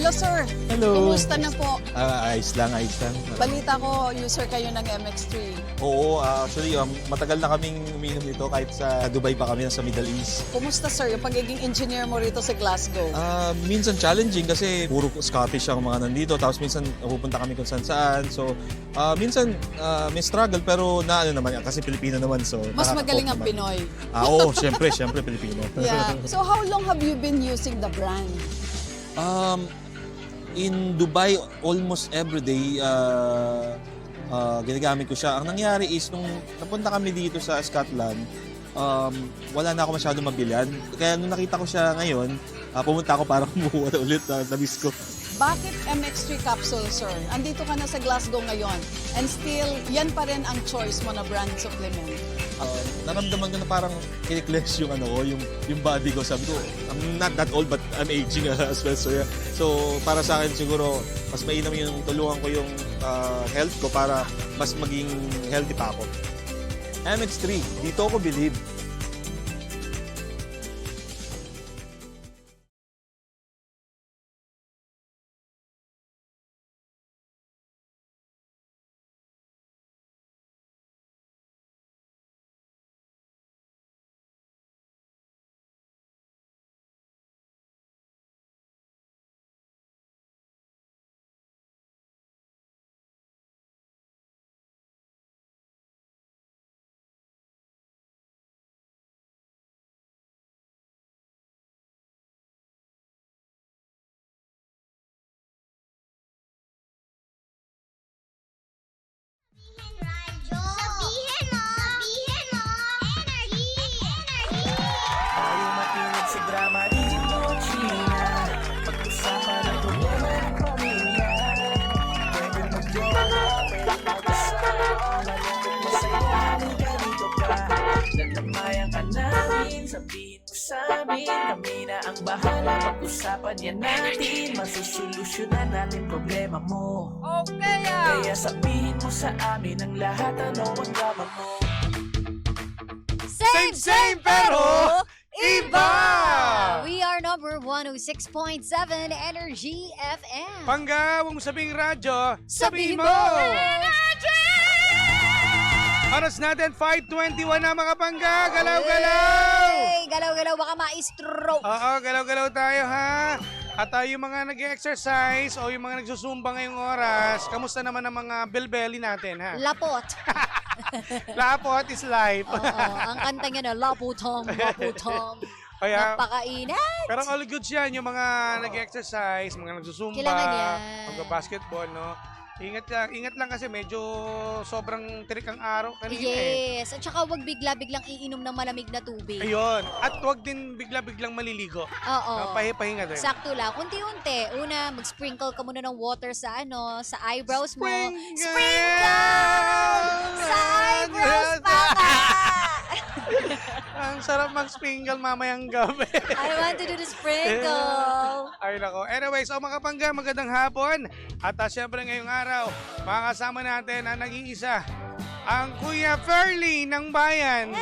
Hello, sir. Hello. Kumusta na po? Ayos lang, ayos lang. Balita ko, user kayo ng MX3. Oo, actually, matagal na kaming uminom nito kahit sa Dubai pa kami, sa Middle East. Kumusta, sir, yung pagiging engineer mo rito sa Glasgow? Minsan challenging kasi puro Scottish ang mga nandito, tapos minsan napupunta kami kung saan-saan. So, minsan may struggle pero ano naman yan, kasi Pilipino naman. So, Mas nakaka-cope magaling ang naman. Pinoy. Oo, syempre Pilipino. Yeah. So how long have you been using the brand? In Dubai, almost every day, ginagamit ko siya. Ang nangyari is, nung napunta kami dito sa Scotland, wala na ako masyadong mabilhan. Kaya nung nakita ko siya ngayon, pumunta ako para kumuha na ulit na miss ko. Bakit MX3 capsule, sir? Andito ka na sa Glasgow ngayon and still, yan pa rin ang choice mo na brand supplement. Naramdaman ko na parang kiniklex yung yung body ko. Sabi ko, I'm not that old but I'm aging as well. So, yeah. So para sa akin siguro, mas mainam yung tulungan ko yung health ko para mas maging healthy pa ako. MX3, dito ako believe. Sabihin mo! Energy! Tayo makinig sa drama, di mo China. Pag-usapan ang problema ng pamilya. Pwede mag-jowa, pwede mag-asama. Malungkot masaya, halika dito ka. Lalamayan ka namin, sabihin mo sa amin. Kami na ang bahala, pag-usapan yan natin. Masusolusyonan natin problema mo. Kaya sabihin mo sa amin ang lahat, ano ang drama mo. Same pero iba! We are number 106.7 Energy FM. Pangga, huwag mo sabing radyo, sabihin mo! Oras natin, 5:21 na mga pangga. Galaw-galaw! Hey, galaw-galaw, baka ma-stroke. Oo, galaw-galaw tayo ha. At yung mga nag-exercise o yung mga nagsusumba ngayong oras, kamusta naman ang mga belbeli natin ha? Lapot. Lapot is life. Oo, ang kanta niya na, laputong, laputong. Kaya, Napakainat. pero all goods yan, yung mga nag-exercise, mga nagsusumba, Kailangan yan. mag-basketball, no? Ingat lang kasi medyo sobrang tirik ang araw kanina Yes, at saka wag bigla-biglang iinom ng malamig na tubig. Ayun. At huwag din bigla-biglang maliligo. Oo. Pahinga din. Sakto lang, unti-unti. Una, mag-sprinkle ka muna ng water sa sa eyebrows mo. Sprinkle! Sa eyebrows pa ka! Ang sarap mag-sprinkle mamayang gabi. I want to do the sprinkle. Ay nako. Anyways, mga pangga, magandang hapon. At syempre ngayong araw, makakasama natin ang nag-iisa, ang Kuya Ferly ng Bayan.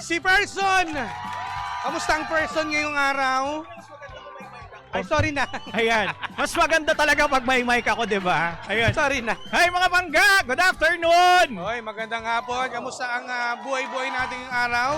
Si Person! Kamusta ang Person ngayong araw? Ay, sorry na. Ayan. Mas maganda talaga pag may mic ako, di ba? Ayan. Sorry na. Hi mga bangga! Good afternoon! Hoy, magandang hapon. Kamusta ang buhay-buhay natin ngayong araw?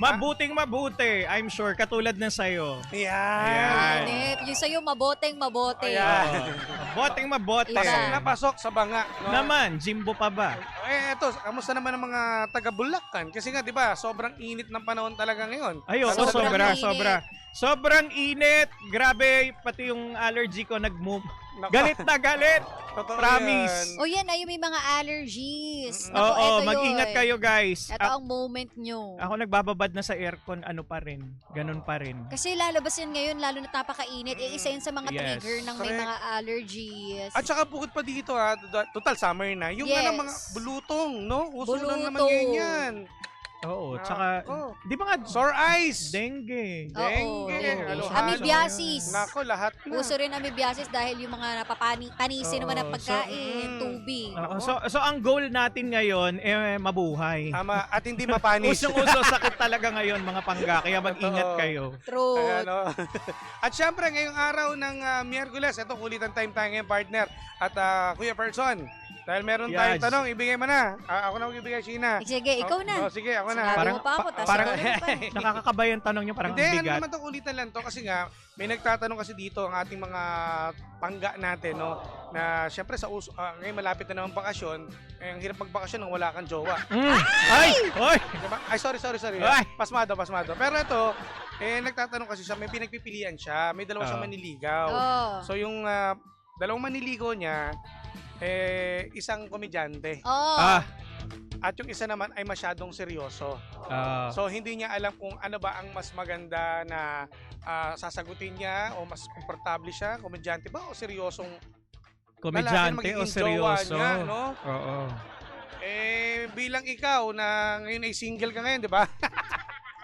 Mabuting mabuti. I'm sure, katulad ng sayo. Yan. Ayan. Inip, yung sa'yo maboteng mabote. Ayan. Mabuting mabuti. Iba. Pasok na pasok sa banga. No? Naman, Jimbo pa ba? Eto, kamusta naman ang mga taga-Bulacan? Kasi nga, di ba, sobrang init ng panahon talaga ngayon. Ayo, Sobrang sobra, init. sobra. Sobrang init. Grabe, pati yung allergy ko nag-move. Nako. Galit na galit. Totoo Promise. yan. O yan, may mga allergies. Naku, Oo, eto mag-ingat yun. kayo guys. Ito ang moment nyo. Ako nagbababad na sa aircon, ano pa rin. Ganun pa rin. Kasi lalabas yan ngayon, lalo na napakainit. Isa yun sa mga Yes. trigger ng may Correct. mga allergies. At saka bukod pa dito total summer na, yung Yes. mga bulutong, no? Uso na naman Bulutong. ngayon yan. Oo, tsaka, Nako. di ba nga, Sore eyes. dengue. Oo. Dengue. Oo. halo-halo. Amoebiasis. Nako, lahat na. Uso rin amoebiasis dahil yung mga napapanisin naman ng Oo, pagkain, so, tubig. Oo, so ang goal natin ngayon, mabuhay. Tama. At hindi mapanis. Usong-uso sakit talaga ngayon, mga pangga, kaya mag-ingat Totoo. kayo. True. Ayan, oh. At syempre, ngayong araw ng Miyerkules, ito kulitan time tayo ngayon, partner. At Kuya Person, dahil meron tayong Yes. tanong, ibigay mo na. Ako na magbibigay, Sheena. Sige, ikaw na. Sige, ako na. Sinabi Parang- mo pa ako, tas parang- ikaw naman pa. Nakakakabay ang tanong niyo, parang Hindi, ang ano bigat. naman to, kulitan lang to kasi nga may nagtatanong kasi dito ang ating mga pangga natin, no, na syempre sa ngayon malapit na naman bakasyon, ang hirap magbakasyon nang wala kang jowa. Ay! Oy! Diba? Ay, sorry. Ay! Pasmado. Pero ito, nagtatanong kasi siya, may pinagpipilian siya, may dalawa siyang maniligaw. Oh. So yung dalawang maniligaw niya, isang komedyante. Oh. At yung isa naman ay masyadong seryoso. So hindi niya alam kung ano ba ang mas maganda na sasagutin niya o mas komportable siya, komedyante ba o seryosong Komedyante lalaki o magiging jowa seryoso? niya, no? Oo. Bilang ikaw na ngayon ay single ka ngayon, di ba?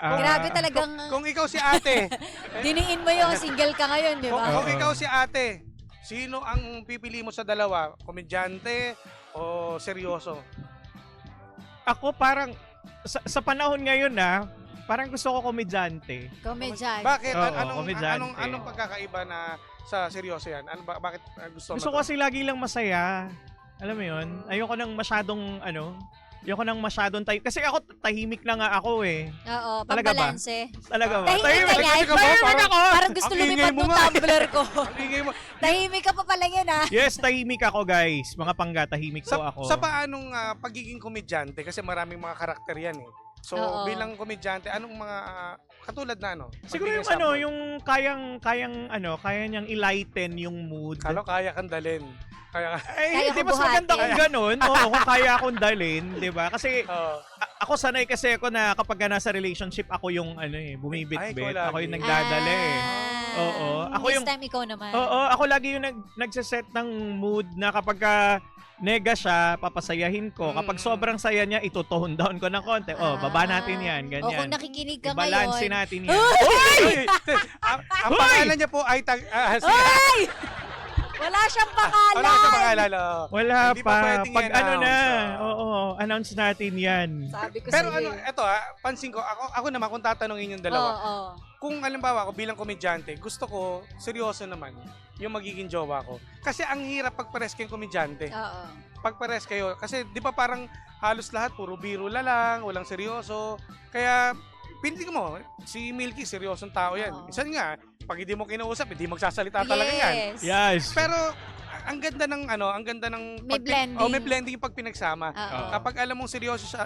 Grabe talagang Kung ikaw si ate, diniin mo yung single ka ngayon, di ba? kung ikaw si ate, sino ang pipili mo sa dalawa? Komedyante o seryoso? Ako parang, sa panahon ngayon parang gusto ko komedyante. Komedyante. Bakit? Oo, komedyante. Anong pagkakaiba na sa seryoso yan? Bakit gusto mo Gusto to? ko kasi lagi lang masaya. Alam mo yun? Ayoko nang masyadong kasi ako tahimik na nga ako eh. Oo, Talaga ba? pambalanse. Talaga ba? Tahimik ka yan? ka ba? Parang gusto ang ingay lumipad mo ng nga. tumbler ko. Ang ingay mo. Tahimik ka pa pala yan, ah. Yes, tahimik ako guys. Mga pangga, tahimik po ako. Sa paanong pagiging komedyante? Kasi maraming mga karakter yan eh. So, Oo. bilang komedyante, anong mga katulad na ano? Siguro yung Magbigay yung kaya niyang i-lighten yung mood. sample. Kaya kang dalin. Kaya Kaya Di ko mas maganda buhatin. kung ganun. Oo, kung kaya akong dalin, di ba? Kasi Oo. ako sanay kasi ako na kapag nasa relationship, ako yung Ay, bumibit-bit. ikaw Ako lagi. yung nagdadala eh. Oo. Ako This yung time ikaw naman. Oo, ako lagi yung nagsiset ng mood na kapag nega siya, papasayahin ko. Kapag sobrang saya niya, ito-tone down ko ng konti. Baba natin yan, O kung ganyan. nakikinig ka I-balance ngayon. natin yan. Uy! ang Hoy! pangalan niya po ay sige. Ay! Wala siyang pangalan! Wala sa pangalan. oh. Wala Hindi pa pa. pwedeng Pag ano na, i-announce, oo, announce natin yan. Sabi ko Pero sa'yo. eto pansin ko, ako naman kung tatanungin yung dalawa. Oo. Kung halimbawa ako bilang komedyante, gusto ko seryoso naman yung magiging jowa ko. Kasi ang hirap pag pares kayong komedyante. Oo. Pag pares kayo, kasi di ba parang halos lahat puro biro lang, walang seryoso. Kaya pinili mo, si Milky seryosong tao yan. Oo. Minsan nga, pag hindi mo kinausap, hindi magsasalita talaga yan. Yes. Yes. Pero ang ganda ng May blending. may blending yung pag pinagsama. Oo. Kapag alam mong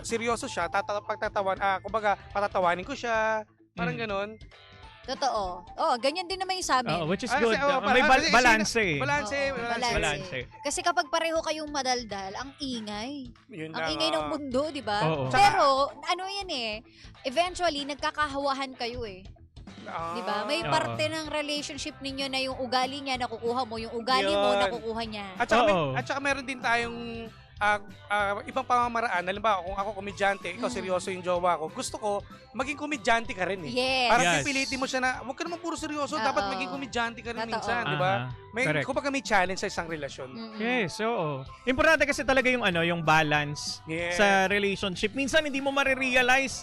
seryoso siya, pagtatawan, kumbaga patatawanin ko siya, parang ganon. Totoo. Ganyan din naman yung sa amin. Which is Ah, good. kasi, May kasi balance eh. Balance, Oo, balance. Balance. Kasi kapag pareho kayong madaldal, ang ingay. Yun Ang na ingay nga. ng mundo, di ba? Oo. Pero, ano yan eventually, nagkakahawahan kayo Ah. Di ba? May Oo. parte ng relationship ninyo na yung ugali niya nakukuha mo, yung ugali mo Yun. nakukuha niya. At saka, Oo. at saka meron din tayong ibang pamamaraan. Halimbawa, kung ako komedyante, ikaw seryoso yung jowa ko, gusto ko maging komedyante ka rin eh. Yes. Parang Yes. pipilitin mo siya na, huwag ka naman puro seryoso, Oo. dapat maging komedyante ka rin Totoo. minsan, di ba? Correct. Kumbaga may challenge sa isang relasyon. Mm-mm. Yes, oo. Importante kasi talaga yung balance Yeah. sa relationship. Minsan hindi mo marirealize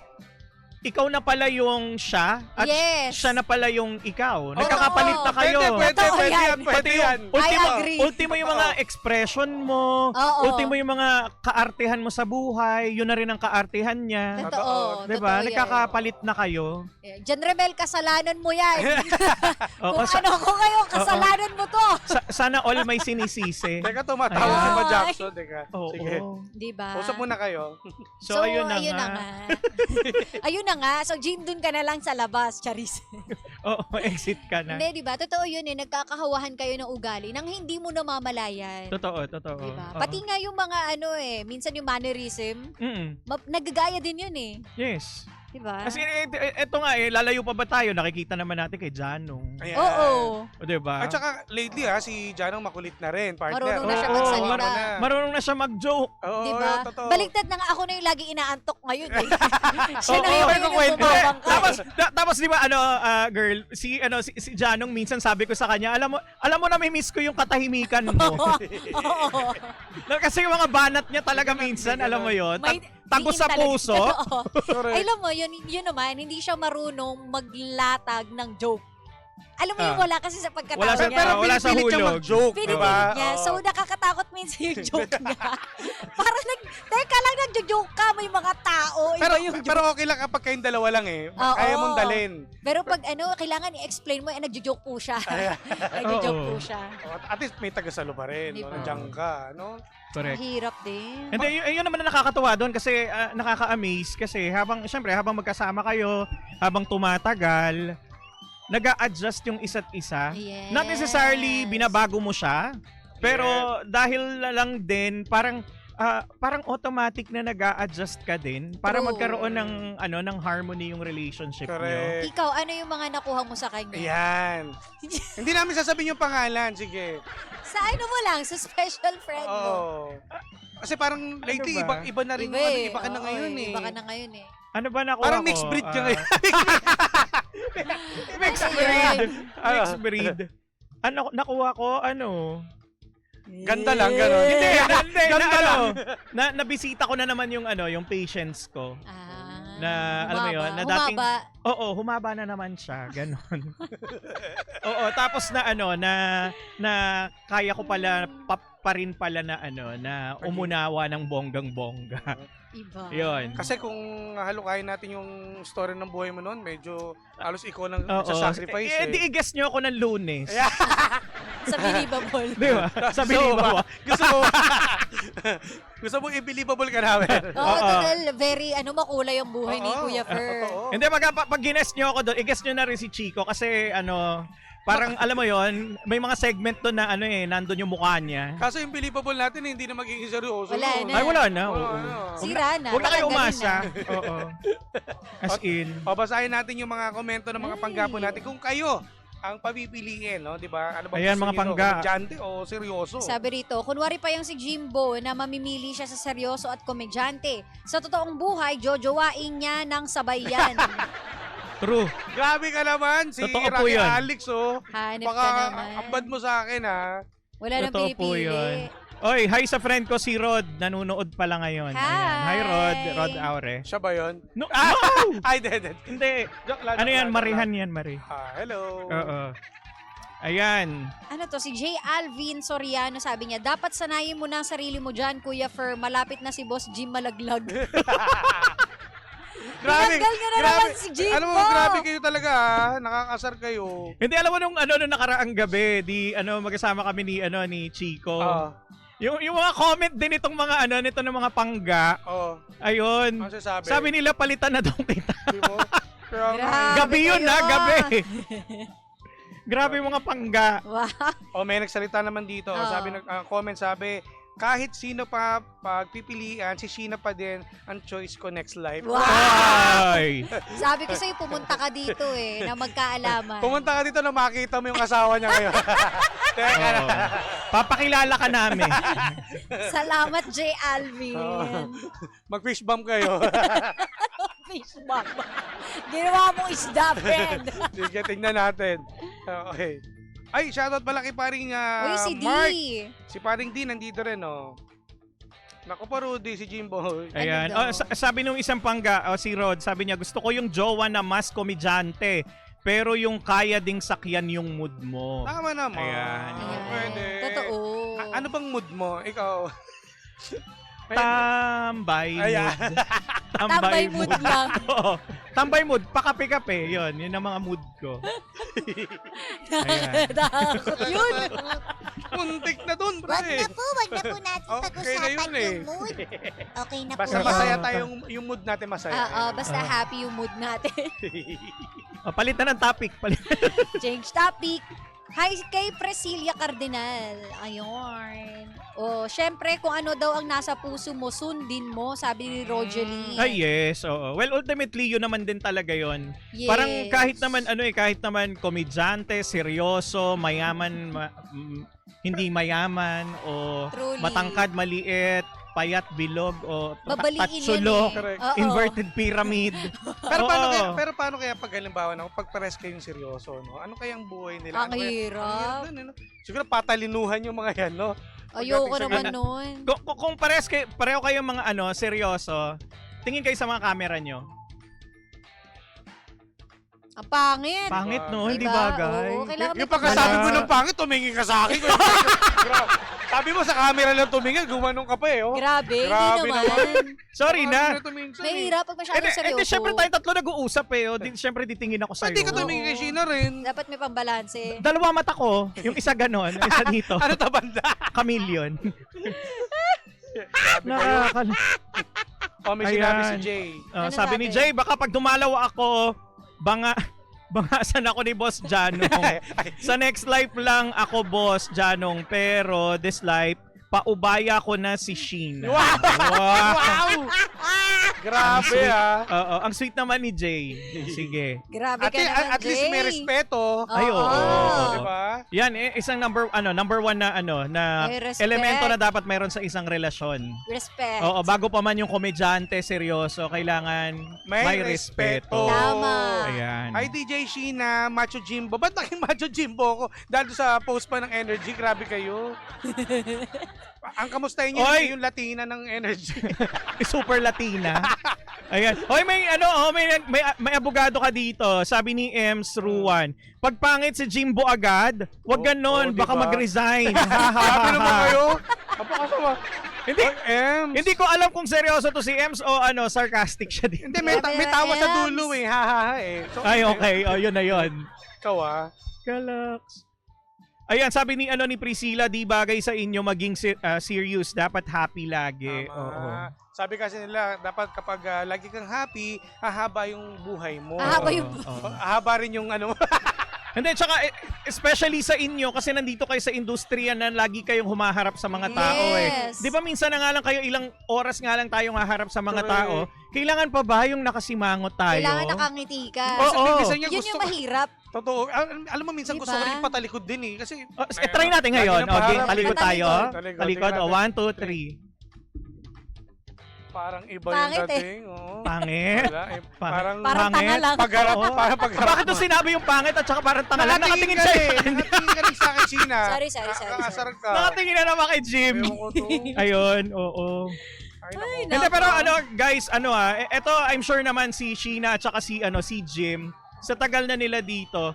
ikaw na pala yung siya at Yes. siya na pala yung ikaw. Oo. Nagkakapalit na kayo. Pwede Totoo yan, yan. pwede yan. I agree. Ultimo yung mga expression mo, Oo. ultimo yung mga kaartehan mo sa buhay, yun na rin ang kaartehan niya. Totoo. Diba? Totoo yan. Nagkakapalit na kayo. John Rebel, kasalanan mo yan. Oo, Kung ano ko ngayon, kasalanan mo to. sana all may sinisisi. Teka, tumatawa si Ay. Pa Jackson. Teka. Oo. Sige. Di ba? Usap muna kayo. So, ayun na nga. Ayun na nga. So, Jim, dun ka na lang sa labas, Charis. Oo, exit ka na. Hindi, di ba? Totoo yun nagkakahawahan kayo ng ugali nang hindi mo namamalayan. Totoo. Di ba? Oo. Pati nga yung mga minsan yung mannerism, Mm-mm. nagagaya din yun eh. Yes. Diba? Kasi eto nga lalayo pa ba tayo? Nakikita naman natin kay Janong. Ayan. Oo. O, diba? At saka lately si Janong makulit na rin, partner. Marunong na siya Oo, magsalita. Marunong na siya mag-joke. Oo, Diba? totoo. Baliktad na nga ako na yung lagi inaantok ngayon eh. Siya na Oo, yung may kukwento. bumabangka. Tapos di ba girl, si Janong minsan sabi ko sa kanya, alam mo na may miss ko yung katahimikan mo. Oo. Kasi yung mga banat niya talaga minsan, alam mo yon, May tagos sa tingin talaga. puso. Oo. Correct. Ay, alam mo, yun naman, hindi siya marunong maglatag ng joke. Alam mo yung wala kasi sa pagkatawa Wala sa- niya. Pero wala sa pinipilit niya hulog. mag-joke, Pinipilit diba? niya. Oo. So, nakakatakot minsan yung joke niya. Parang teka lang, nagjo-joke ka, may mga tao. Pero, Iba yung joke. pero okay lang kapag kayong dalawa lang eh. Oo. Kaya mong dalhin. Pero pag kailangan i-explain mo, nagjo-joke po siya. Nagjo-joke po siya. At least may tagasalo pa rin. Diba? Nandiyan ka. No? Correct. Mahirap din. Hindi, yun naman na nakakatuwa doon kasi nakaka-amaze kasi habang magkasama kayo, habang tumatagal, nag-a-adjust yung isa't isa. Yes. Not necessarily binabago mo siya, pero dahil lang din parang automatic na nag-a-adjust ka din para True. magkaroon ng harmony yung relationship niyo. Correct. Ikaw, ano yung mga nakuha mo sa kanya? Ayan. Hindi namin sasabihin yung pangalan. Sige. Sa ano mo lang, sa special friend mo. Oo. Kasi parang lately, ba? iba na rin. Iba ka na Oo, ngayon eh. Iba ka na ngayon eh. Ano ba nakuha Parang ko? mixed breed ka ngayon. Mixed Ano breed. yun? Mixed breed. Ano nakuha ko? Ganda lang, gano'n. Hindi, Ganda lang. nabisita ko na naman yung patience ko. Na, alam mo humaba. yun, na dating, Humaba. oo, humaba na naman siya, ganon. Oo, tapos na kaya ko pala, pa rin pala na umunawa ng bonggang-bongga. Iba. Yun. Kasi kung halukayin natin yung story ng buhay mo noon, medyo halos ikaw lang Oo. sa sacrifice eh. Di i-guess nyo ako ng Lunes. Sa Believable. Di ba? Sabi ni Bawa. Gusto mo i-believable ka namin. Oo, total, very, makulay ang buhay ni Oo. Kuya Fer. Totoo. Hindi, pag gines nyo ako doon, i-guess nyo na rin si Chico kasi parang alam mo yon, may mga segment doon na nandun yung mukha niya. Kaso yung believable natin, hindi na magiging seryoso. Wala nun. na. Ay, wala na. Wala Oo. na. Sira na. Huwag na kayo Tatanggalin umasa. na. Oo. As in. O, basahin natin yung mga komento ng mga panggapo natin. Kung kayo ang papipiliin, no? Di ba? Ano ba Ayan, gusto mga niyo, pangga. komedyante o seryoso? Sabi rito, kunwari pa yung si Jimbo na mamimili siya sa seryoso at komedyante. Sa totoong buhay, jojowain niya ng sabayan. True. Grabe ka naman, si Totoo po Rocky yun. Alex, oh. Hanip Baka ka naman. ambad mo sa akin, ha? Wala nang Totoo po pinipili. yun. Oy, hi sa friend ko si Rod. Nanunood pala ngayon. Hi! Ayan. Hi Rod. Rod Aure. Siya ba yun? No! Ah! no! Ay, dead. Hindi. Joke lang. Ano joke yan? lang, Marihan joke yan, Mari. lang. Hello. Oo. Ayan. Ano to, si J. Alvin Soriano sabi niya, dapat sanayin mo na ang sarili mo dyan, Kuya Fer. Malapit na si Boss Jim malaglag. Grabe. Tinanggal niya na naman si Jimbo. Alam mo, grabe kayo talaga, ha? Nakakasar kayo. Hindi, alam mo nung nakaraang gabi, magkasama kami ni Chico. Yung mga comment din itong mga nito ng mga pangga. Ayun. Ano sabi? Sabi nila palitan na daw kita. Di mo? Pero, Grabe Gabi yun kayo. gabi. Grabe yung mga pangga. Wow. may nagsalita naman dito. Oo. Sabi, comment sabi, kahit sino pa pagpipilian, si Sheena pa din ang choice ko next life. Wow. Ay. Sabi ko sa'yo, pumunta ka dito na magkaalaman. Pumunta ka dito na makita mo yung asawa niya ngayon. Teka na. Oo. Papakilala ka namin. Salamat, J. Alvin. Mag-fish bomb kayo. Fish bomb. Ginawa mong isda, friend. Sige, tingnan natin. Okay. Ay, shoutout pala kay paring Uy, si D. Mark. Si paring D nandito rin, oh. Naku pa, Rudy, si Jimbo. Ayan. Ano daw? Sabi nung isang pangga, si Rod, sabi niya, gusto ko yung jowa na mas komedyante, pero yung kaya ding sakyan yung mood mo. Tama naman. Ayan. Pwede. Totoo. Ano bang mood mo? Ikaw. Tambay Ayan. mood. Tambay mood lang. Oo. Tambay mood, pakape-kape. Yun ang mga mood ko. Ayan. Nakakatakot yun. Muntik na dun, Wag pre. na po natin Okay pag-usapan na yun eh. yung mood. Okay na po. Basta yan. masaya tayo, yung mood natin masaya. Oo, basta happy yung mood natin. Palitan ng topic. Change topic. Hi kay Priscilla Cardinal. Ayun. O, syempre, kung ano daw ang nasa puso mo, sundin mo, sabi ni Rogeline. Ay, yes. Oo. Well, ultimately, yun naman din talaga yun. Yes. Parang kahit naman komedyante, seryoso, mayaman, hindi mayaman, o Truly. matangkad, maliit, payat, bilog, o Babaliin tatsulo, yan Correct. Oo. inverted pyramid. Pero paano kaya pag halimbawa na pag pares kayong seryoso, no? Ano kayang buhay nila? Ang Ano kaya- hirap. Ang hirap. Siguro patalinuhan yung mga yan, no? Ayoko Pagdating sa naman ganun. nun. Kung pareho kayong mga seryoso, tingin kayo sa mga camera nyo. Ang pangit. Pangit, no? Diba? Hindi bagay. Oo, kailangan may Yung pagkasabi mo Wala. ng pangit, tumingin ka sa akin. Grabe. Sabi mo sa camera lang tumingin, gumanong ka pa eh. Oh. Grabe, Grabe hindi naman. Sorry na. Tumingin sa Mahirap pag masyadong seryoso. Siyempre tayong tatlo nag-uusap eh. O, siyempre titingin ako sa'yo. Pwede ka tumingin kay Sheena rin. Dapat may pambalanse. Dalawa mata ko. Yung isa ganon, yung isa dito. Ano ta banda? Chameleon. Sabi kayo. Oh, may sinabi si Ayan. Jay. Ano Sabi ni sabi? Jay, baka pag dumalaw ako, bangasan ako ni Boss Janong. Sa next life lang ako, Boss Janong. Pero this life, paubaya ko na si Sheena. Wow! Wow! Wow! Grabe ah. Oo, ang sweet naman ni Jay. Sige. Grabe ka naman, At least may Jay. respeto. Ay, oo. Oo. Di ba? Yan, isang number one na May respect. elemento na dapat mayroon sa isang relasyon. Respect. Oo, bago pa man yung komedyante, seryoso, kailangan may respeto. Tama. Ayan. Hi DJ Sheena, Macho Jimbo. Ba't naging Macho Jimbo ko? Dahil sa post pa ng energy, grabe kayo. Ang kamustahin niyo Oy! yung Latina ng energy. Super Latina. Ayan. Hoy, may abogado ka dito. Sabi ni Ems Ruan, pag pangit si Jimbo agad, wag ganon, diba? baka mag-resign. Grabe naman kayo. Napakasama. Hindi, Oy, Ems. hindi ko alam kung seryoso to si Ems o sarcastic siya dito. Hindi, may tawa sa dulo eh. Ha, ha, ha eh. So, Ay, okay. O, yun na yun. Ikaw ah. Kalaks. Ayan, sabi ni Priscilla, di bagay sa inyo maging serious, dapat happy lagi. Tama. Oo. Sabi kasi nila, dapat kapag lagi kang happy, hahaba yung buhay mo. Hahaba yung Oo. Hahaba rin yung ano. Hindi, tsaka especially sa inyo kasi nandito kayo sa industriya na lagi kayong humaharap sa mga tao Yes. Di ba minsan na nga lang kayo, ilang oras nga lang tayong haharap sa mga Correct. tao, kailangan pa ba yung nakasimangot tayo? Kailangan nakangiti ka. Oo. Minsan niya Yun gusto yung mahirap. Totoo. Alam mo, minsan gusto ko Diba? rin patalikod din eh. Kasi, Try natin ngayon. lagi ng Okay, paharap. talikod tayo. Talikod. Talikod. Tingnan O, natin. 1, 2, 3. Parang iba Pangit yung dating. Oo. Pangit. Wala, eh, Pangit. parang Parang tanga Pangit. lang. pagharap. Oo. Parang pagharap. Bakit nung sinabi yung pangit at saka parang tanga lang? Nakatingin ka siya. eh. Nakatingin ka rin sa akin, Sheena. Sorry, sorry, sorry, Kakasar ka. Nakatingin na naman kay Jim. Ewan ko to. Ayun, oo. Ay, naku. Ay, Hindi, pero guys, eto I'm sure naman si Sheena at saka si Jim, sa tagal na nila dito,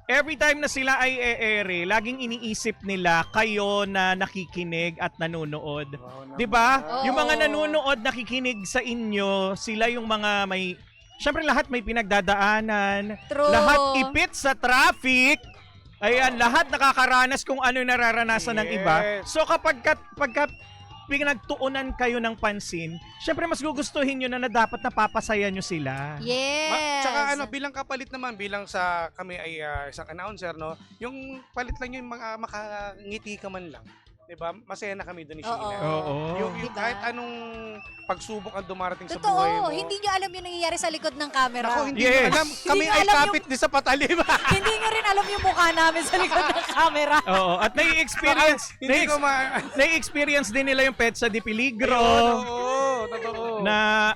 every time na sila ay e-ere, laging iniisip nila kayo na nakikinig at nanonood. Wow, 'Di ba? Oo. Yung mga nanonood, nakikinig sa inyo, sila yung mga may syempre lahat may pinagdadaanan, True. lahat ipit sa traffic. Ayan, lahat nakakaranas kung ano yung nararanasan ng iba. Yes. So pagka pinagtuunan kayo ng pansin, syempre mas gugustuhin nyo na dapat napapasaya nyo sila. Yes. Tsaka bilang kapalit naman, bilang sa kami ay isang announcer, no? Yung palit lang yung makangiti ka man lang. 'Di ba? Masaya na kami doon ni Sheena. Oo. Yung Diba? kahit anong pagsubok ang dumarating sa Totoo, buhay mo. hindi nyo alam yung nangyayari sa likod ng camera. Ako, hindi Yes. ko alam. Kami Hindi ay alam kapit din sa patalim. Hindi nyo rin alam yung mukha namin sa likod ng camera. Oo. At nai-experience, Hindi ko nai-experience din nila yung Petsa de Peligro. Oo, totoo. Na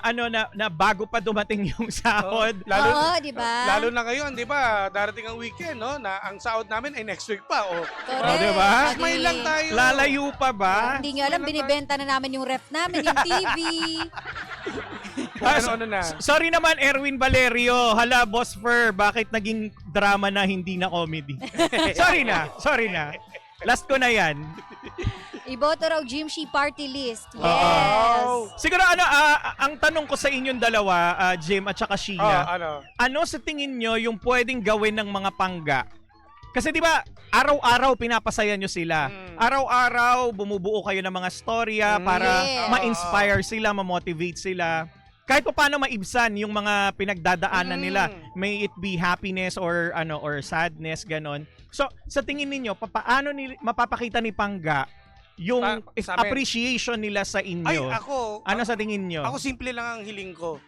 bago pa dumating yung sahod. Oo, di ba? Lalo na ngayon, di ba? Darating ang weekend, no? Na ang sahod namin ay next week pa. Oh. Correct. diba? Smile lang tayo. Lalayo pa ba? Hindi nyo alam, binibenta na namin yung ref namin, yung TV. Ano na. Sorry naman, Erwin Valerio. Hala, Boss Fer, bakit naging drama na hindi na comedy? Sorry na. Last ko na yan. Iboto raw Jimshi party list. Yes. Wow. Siguro ang tanong ko sa inyong dalawa, Jim at saka Sheena, ano sa tingin nyo yung pwedeng gawin ng mga pangga? Kasi di ba, araw-araw pinapasaya nyo sila. Araw-araw bumubuo kayo ng mga storya para Yes. ma-inspire sila, ma-motivate sila. kahit pa paano maibsan yung mga pinagdadaanan nila. May it be happiness or or sadness, ganon. So, sa tingin ninyo, paano mapapakita ni Pangga yung sa amin. appreciation nila sa Ay, inyo? ako, Ano sa tingin nyo? ako simple lang ang hiling ko.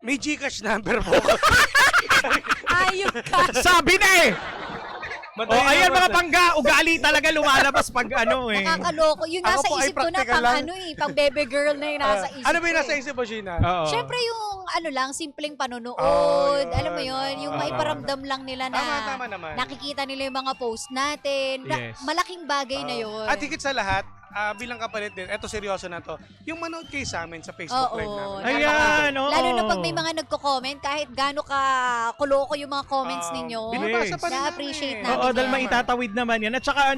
May Gcash number po. Ayun ka. Sabi na eh! Madali Ayan lang, mga Pangga, ugali talaga lumalabas pag Nakakaloko. Yung Ako nasa po ay isip ko na, practical pang lang. pang baby girl na yung nasa isip Ano ba yung ko nasa eh. isip mo, Sheena? Oo. Siyempre yung simpleng panonood. Oh, yun. Alam mo yun, yung Oo. maiparamdam lang nila na Tama naman. nakikita nila yung mga post natin. Yes. Malaking bagay na yun. At higit sa lahat, bilang kapalit din, eto seryoso na to, yung manood kayo sa amin sa Facebook Oo. Live namin. Ayan, oo. Lalo na pag may mga nagko-comment, kahit gaano ka kuloko yung mga comments ninyo, Binabasa pa rin na-appreciate namin. namin. Oo, dahil yan. maitatawid naman yan. At saka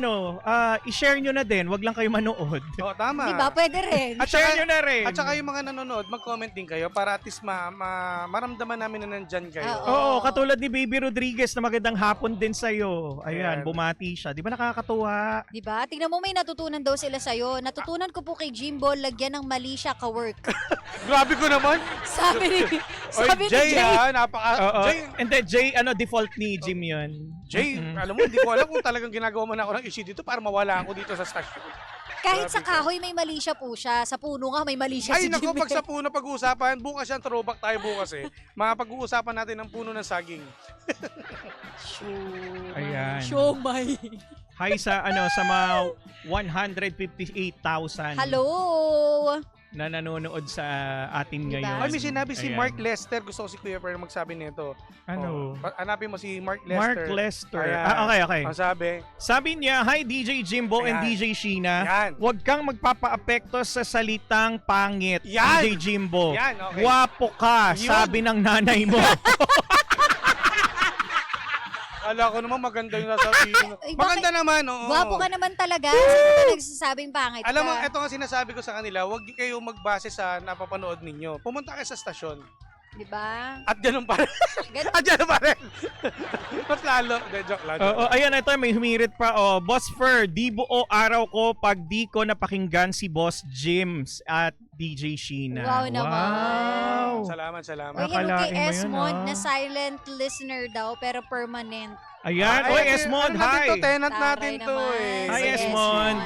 i-share nyo na din. Wag lang kayo manood. Oo, tama. Diba? Pwede rin. At Share saka- nyo na rin. At saka yung mga nanonood, mag-comment din kayo para at least maramdaman namin na nandyan kayo. Oo. Oo, katulad ni Baby Rodriguez na magandang hapon din sa'yo. Ayan, Ayan. bumati siya. Di ba nakakatuwa? Diba? Tingnan mo, may natutunan daw sila sa'yo. Natutunan ko po kay Jimbo, lagyan ng mali siya ka-work. Grabe ko naman. sabi ni Oy, Jay, Jay. Oo. Jay, And then, Jay, default ni Jim yun. Jay, alam mo, hindi ko alam kung talagang ginagawa man ako ng issue dito para mawala ako dito sa station. Kahit sa kahoy, may mali siya po siya. Sa puno nga, may mali siya Ay, si naku, Jimbo. pag sa puno pag-uusapan, bukas yan, throwback tayo bukas eh. Pag-uusapan natin ng puno ng saging. Ayan. Siomay. Hi sa sa mga 158,000 Hello! na nanonood sa atin Diba? ngayon. Ay, may sinabi si Ayan. Mark Lester. Gusto ko si Kuya Per magsabi nito. Ano? Hanapin mo si Mark Lester. Mark Lester. Ayan. Okay. Ang sabi, Sabi niya, hi DJ Jimbo and Ayan. DJ Sheena. Yan. Huwag kang magpapaapekto sa salitang pangit, Yan. DJ Jimbo. Yan, okay. Gwapo ka, Yun. sabi ng nanay mo. ala ko naman maganda yung nasabihin. Ay, Maganda naman, oo. Gwapo ka naman talaga. Sino ka nagsasabing pangit ka? Alam mo, ito nga sinasabi ko sa kanila, huwag kayo magbase sa napapanood ninyo. Pumunta kayo sa stasyon. Diba? At ganun pa rin. Ganun. At ganun pa rin. Mas lalo. De, joke lang. Oo, ayan, ito may humirit pa. Oh, Boss Fer, di buo araw ko pag di ko napakinggan si Boss Jims at DJ Sheena. Wow naman. Wow. Salamat. Uy, hello Akalain kay mo yun, Esmond ah. na silent listener daw pero permanent. Ayan. Ay, Oy, ay, Esmond, ano natin hi. to, tenant Taray natin to naman eh. Hi, si Esmond.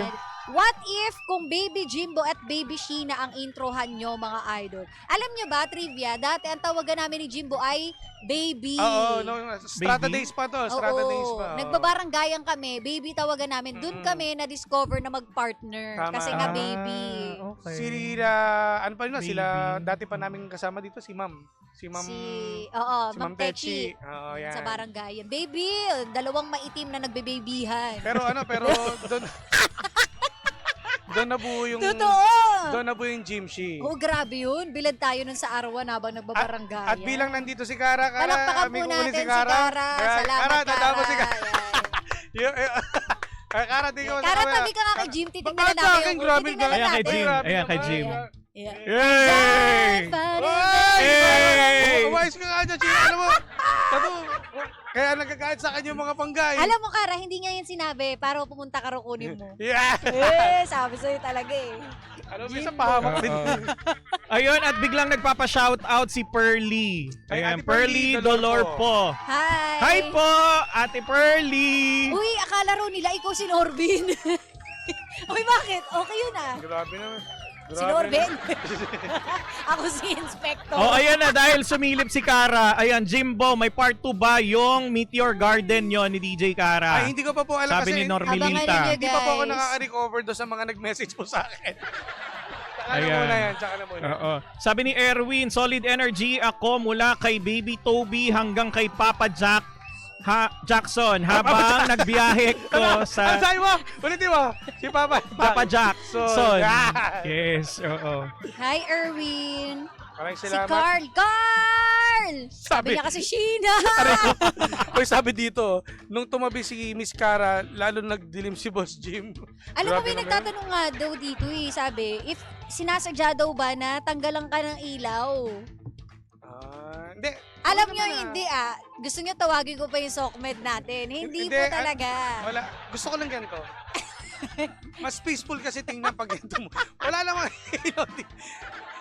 What if kung Baby Jimbo at Baby Sheena ang introhan nyo mga idol? Alam nyo ba, trivia, dati ang tawagan namin ni Jimbo ay Baby. Oo, no, Strata Baby? Days pa to. Strata Oo. Days pa. oo. Nagbabaranggayan kami, Baby tawagan namin. Doon kami na-discover na mag-partner. Tama. Kasi nga Baby. Okay. Sila, ano pa rin na, Baby. sila dati pa namin kasama dito, si Ma'am. Si Ma'am, si Ma'am Pechi. Oo, yan. Sa baranggayan. Baby, dalawang maitim na nagbebabyhan. Pero doon nabuo yung Totoo! doon nabuo yung Jimshi. Oh, grabe yun. Bilad tayo nun sa Arwan habang nagbabaranggayan. At bilang nandito si Kara, Palakpakan po may kukunin natin si Kara. Salamat, tanda mo Kara. si Kara. Kara, di ko Kara, tabi ka nga kay Jim. Titignan Bakit natin. sa akin? Grabe, Titignan Ayan kay natin. Jim. Ayan kay Jim. Yeah. Yay! Hey! Umayos ka nga dyan, Chino. Alam mo, kaya nagkakait sa kanya yung mga panggay. Alam mo, Kara, hindi nga yan sinabi para pumunta ka kunin mo. Yeah! Sabi sa'yo talaga eh. Alam mo, isang pahamak din. Ayun, at biglang nagpapa-shoutout si Pearly. Ay, Ayan, Ate Pearly Pearly Dolorpo. Hi! Hi po, Ate Pearly! Uy, akala ro nila ikaw si Norbin. Uy, bakit? Okay yun ah. Grabe naman. Si Norbin. Ako si Inspector. Oh, ayan na, dahil sumilip si Kara. Ayan, Jimbo, may part 2 ba yung Meteor Garden yon ni DJ Kara? Ay, hindi ko pa po alam Sabi kasi ni Abangan Normilita. ninyo, hindi pa po ako guys. nakaka-recover doon sa mga nag-message po sa akin. Tsaka na Ayan. muna yan, tsaka na muna. Oo. Sabi ni Erwin, solid energy ako mula kay Baby Toby hanggang kay Papa Jackson habang nagbiyahe ko Ano sa sabi mo? Ulitin mo. Si Papa. Papa Jackson. Yan. Yes, oo. Hi, Erwin. Maraming Si salamat. Carl. Carl! Sabi niya kasi Sheena. Uy, sabi dito, nung tumabi si Miss Cara, lalo nagdilim si Boss Jim. Alam mo, Grabe may naman. nagtatanong nga daw dito eh. Sabi, if sinasadya daw ba na tanggalan ka ng ilaw? Hindi. Alam Ano nyo, naman ah. hindi ah. Gusto nyo tawagin ko pa yung SOCMED natin. Hindi po talaga. Wala. Gusto ko lang ganito. Mas peaceful kasi tingnan pag ganito mo. Wala namang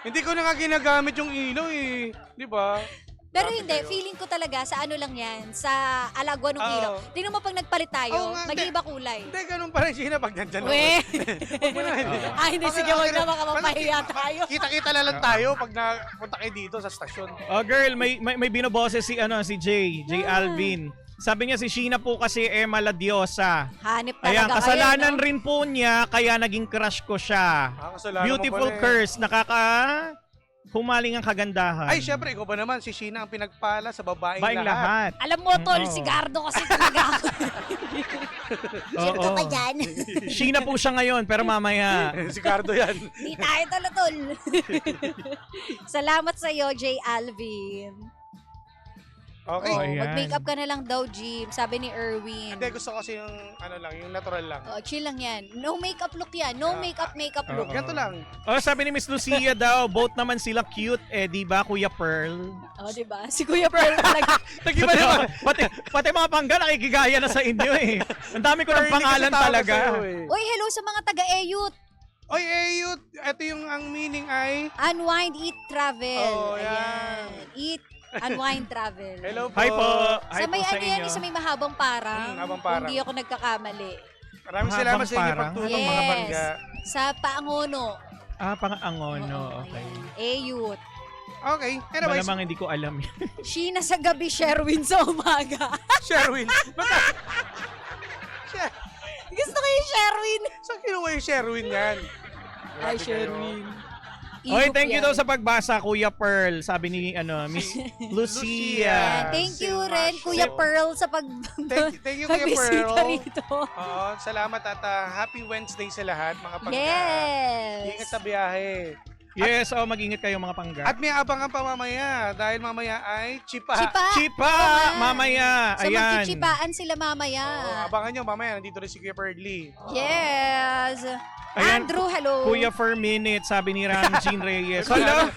Hindi ko na nga ginagamit yung ilaw eh. Di ba? Pero Grabe hindi, kayo. feeling ko talaga sa ano lang yan, sa alagwa ng Oo. ilaw. Tingnan mo pag nagpalit tayo, Oo nga, mag-iiba kulay. Hindi, ganun pa rin Sheena pag nandyan ako. We! Huwag mo na. Ay, hindi, sige, wag na, baka mapahiya tayo. Kita-kita na lang tayo pag napunta kayo dito sa stasyon. Oh girl, may binoboses si si J Alvin. Sabi niya si Sheena po kasi maladyosa. Hanip talaga Ayan, kayo, kasalanan no? rin po niya kaya naging crush ko siya. Kasalanan mo Beautiful pala eh. curse, humaling ang kagandahan. Ay, syempre, ikaw ba naman, si Sheena ang pinagpala sa babaeng Baing lahat. Alam mo, tol, Oo. si Gardo kasi talaga ako. Sure ka ba dyan? Sheena po siya ngayon, pero mamaya. Si Cardo yan. Di tayo tol, tol. Salamat sa iyo, J. Alvin. Okay. Oh, Oh, ayan. mag-makeup ka na lang daw, Jim. Sabi ni Erwin. Hindi, gusto ko kasi yung, ano lang, yung natural lang. Oh, chill lang yan. No makeup look yan. No makeup look. Oo. Ganito lang. Oh, sabi ni Miss Lucia daw, both naman sila cute di ba, Kuya Pearl? Oh, di ba? Si Kuya Pearl talaga. Nag-iba naman. pati mga pangga nakikigaya na sa inyo eh. Ang dami ko ng pangalan talaga. Uy, hello sa mga taga-Eyut. Oy, Eyut, ito yung ang meaning ay... Unwind, eat, travel. Oh, yan. Ayan. Eat, unwind, travel. Hello po. Hi po. Hi Sa may po sa ano yan, inyo. sa may mahabang parang. Habang parang. Kung di ako nagkakamali. Maraming Habang salamat sa inyo parang. pagtulong mga Yes. bangga. Sa Paangono. Pang-angono. Oo, Okay. ayan. Eyut. Okay, anyways, Malamang hindi ko alam yun. Sheena sa gabi, Sherwin sa umaga. Sherwin. Gusto ko yung Sherwin. Saan kinuha yung Sherwin yan? Ay, Grabe kayo. Sherwin. Oy, thank you Ilup daw yan. sa pagbasa, Kuya Pearl. Sabi ni Miss Lucia. Thank you Silva rin, Kuya Show. Pearl, sa Thank you, Kuya pagbisita Pearl. rito. Oo, salamat at happy Wednesday sa lahat, mga pangga. Yes. Ingat sa biyahe. Yes, mag-ingat kayo mga pangga. At may abangan pa mamaya dahil mamaya ay Chipa. Chipa. Chipa! Oo nga. Mamaya! So, Ayan. magchichipaan sila Oo, mamaya. abangan nyo mamaya, nandito rin si Kuya Pearly. Yes. Ayan, Andrew, hello. Kuya for minute, sabi ni Ramjean Reyes. Hello?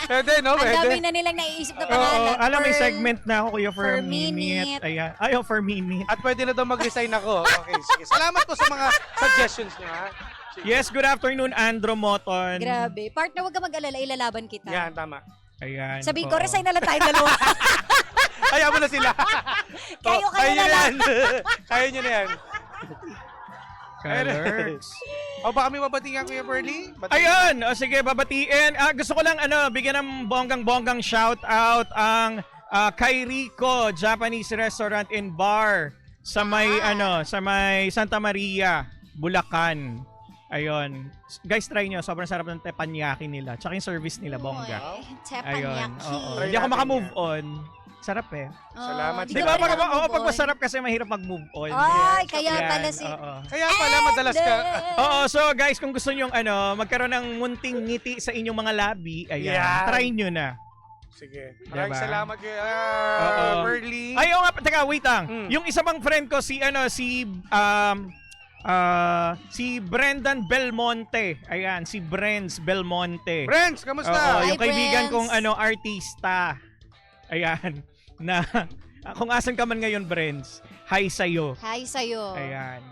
Pwede, no? Ang dami Pwede. na nilang naiisip na Oo, pangalan. alam may Pearl. segment na ako, Kuya for, For minute. minute. Ayan. For minute. At pwede na daw mag-resign ako. Okay, sige. Salamat po sa mga suggestions nyo, ha? Sige. Yes, good afternoon, Andro Moton. Grabe. Partner, huwag ka mag-alala, ilalaban kita. Yan, tama. Ayan. Sabihin ko, oo. resign na lang tayo dalawa. Kaya mo na sila. Kayo Kaya nyo na lang. yan. Kaya nyo na yan. Colors. O baka may mabatingan, Kuya Pearly? Ayun, sige, babatiin. Gusto ko lang bigyan ng bonggang-bonggang shout out ang kay Rico Japanese Restaurant and Bar sa may sa may Santa Maria, Bulacan. Ayun. Guys, try nyo. Sobrang sarap ng teppanyaki nila. Tsaka yung service nila, bongga. Ay, Ayun. Teppanyaki. Oo. Try Hindi ako natin makamove on. Sarap eh. Salamat. Di Di ka ba? pa rin Pag nakamove on? masarap kasi mahirap mag-move on. Ay, kaya Yan, pala si... oo. Kaya pala madalas ka. Oo, so guys, kung gusto nyo magkaroon ng munting ngiti sa inyong mga labi, ayan, Yan. try nyo na. Sige. Maraming Diba? salamat, Kuya Oo. Pearly. Ay, oo nga, teka, wait lang. Mm. Yung isa pang friend ko, si Brendan Belmonte. Ayan, si Brens Belmonte. Friends, kamusta? Oo, Hi, yung kaibigan Brens. kong artista. Ayan, na kung asan ka man ngayon, Brens, hi sa'yo. Hi sa'yo. Ayan.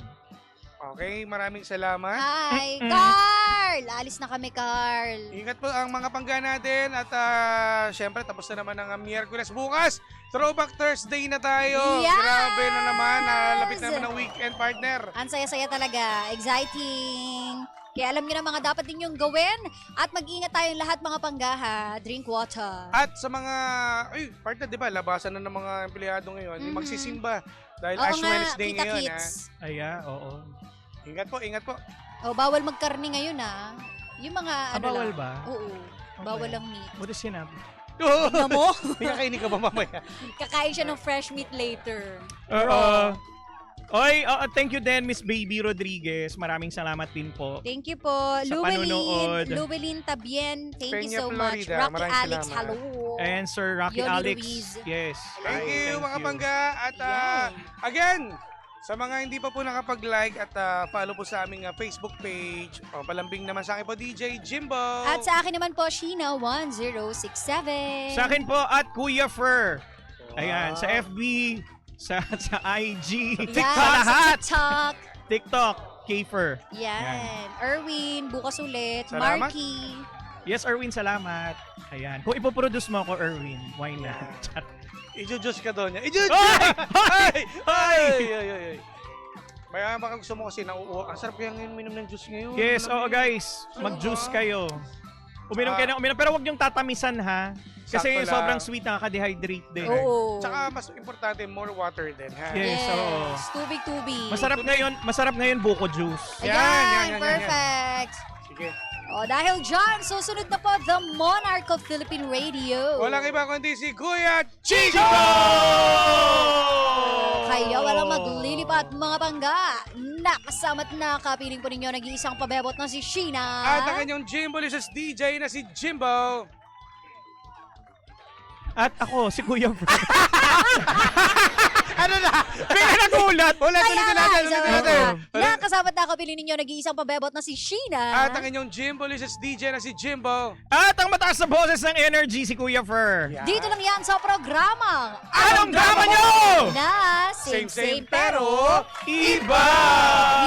Okay, maraming salamat. Hi, Carl! Alis na kami, Carl. Ingat po ang mga pangga natin at syempre tapos na naman ang Miyerkules bukas. Throwback Thursday na tayo. Yes! Grabe na naman. Lapit na naman ang weekend, partner. Ang saya-saya talaga. Exciting. Kaya alam niyo na mga dapat ninyong gawin at mag-ingat tayong lahat mga panggaha. Drink water. At sa mga, partner, di ba, labasan na ng mga empleyado ngayon. Mhm. Magsisimba. Dahil Oo Ash nga, Wednesday kita ngayon. kits. Ayan, oo. Ingat po, ingat po. Oh, bawal magkarni ngayon ah. Yung mga ano bawal lang. ba? Oo. Bawal ang meat. Buti sinabi. Tignan mo? May kakainin ka ba mamaya? Kakain siya ng fresh meat later. Oo. Oy, thank you din, Miss Baby Rodriguez. Maraming salamat din po. Thank you po. Sa panunood. Llewellyn Tabien, thank you Peña, so much. Florida. Rocky Maraming Alex, salamat. hello. And Sir Rocky Yoli Alex. Ruiz. Yes. Thank Ay, you, mga pangga. At again, sa mga hindi pa po nakapag-like at follow po sa aming Facebook page, palambing naman sa akin po, DJ Jimbo. At sa akin naman po, Sheena1067. Sa akin po at Kuya Fur. Ayan, Wow. sa FB, sa IG, Yan, sa lahat. TikTok. TikTok, K-Fur. Yan. Erwin, bukas ulit. Salamat. Marky. Yes, Erwin, salamat. Ayan. Kung ipoproduce mo ako, Erwin, why not? Chat. I-juice ka doon. I-juice! Ay! Ay! Ay! Kaya baka gusto mo kasi nauuwa. Ang sarap yung minom ng juice ngayon. Yes, oo guys. Mag-juice kayo. Uminom kayo ng uminom. Pero huwag niyong tatamisan ha. Kasi Sakto lang. sobrang sweet, nakaka-dehydrate din. Oo. Tsaka mas importante, more water din. Ha? Yes, oo. Tubig-tubig. Masarap ngayon buko juice. Ayan, perfect. Sige. O, dahil dyan, susunod na po the Monarch of Philippine Radio. Walang iba kundi si Kuya Chico! Kaya walang maglilipat mga bangga. Nakasama't nakapiling po ninyo nag-iisang pabebot na si Sheena. At ang kanyang Jimbo Liz's DJ na si Jimbo. At ako, si Kuya Fred. Ano na? Kaya nagulat! Ulit natin. Nakasama't nakapiling ninyo nag-iisang pabebot na si Sheena. At ang inyong Jimbo Liz's DJ na si Jimbo. At ang mataas na boses ng energy, si Kuya Fer. Dito lang yan sa programang Anong drama nyo? na same pero Iba!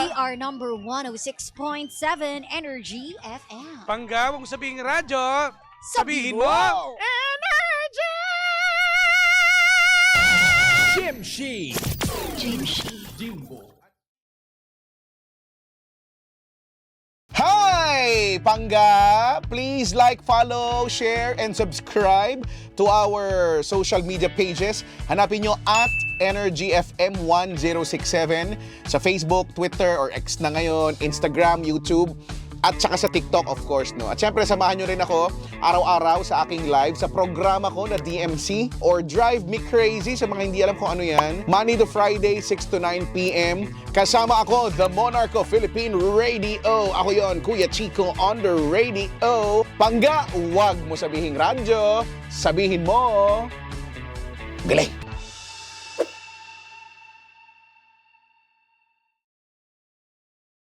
we are number 106.7 Energy FM. Pangga, huwag mo sabihin radyo. Sabihin mo. Energy! Jimshi. Hi! Pangga! Please like, follow, share, and subscribe to our social media pages. Hanapin nyo at Energy FM 1067 sa Facebook, Twitter, or X na ngayon, Instagram, YouTube, at saka sa TikTok, of course, no? At syempre, samahan nyo rin ako araw-araw sa aking live sa programa ko na DMC or Drive Me Crazy sa mga hindi alam kung ano yan. Monday to Friday, 6 to 9 p.m. Kasama ako, the Monarch of Philippine Radio. Ako yon, Kuya Chico on the radio. Pangga, wag mo sabihin radyo. Sabihin mo, galing!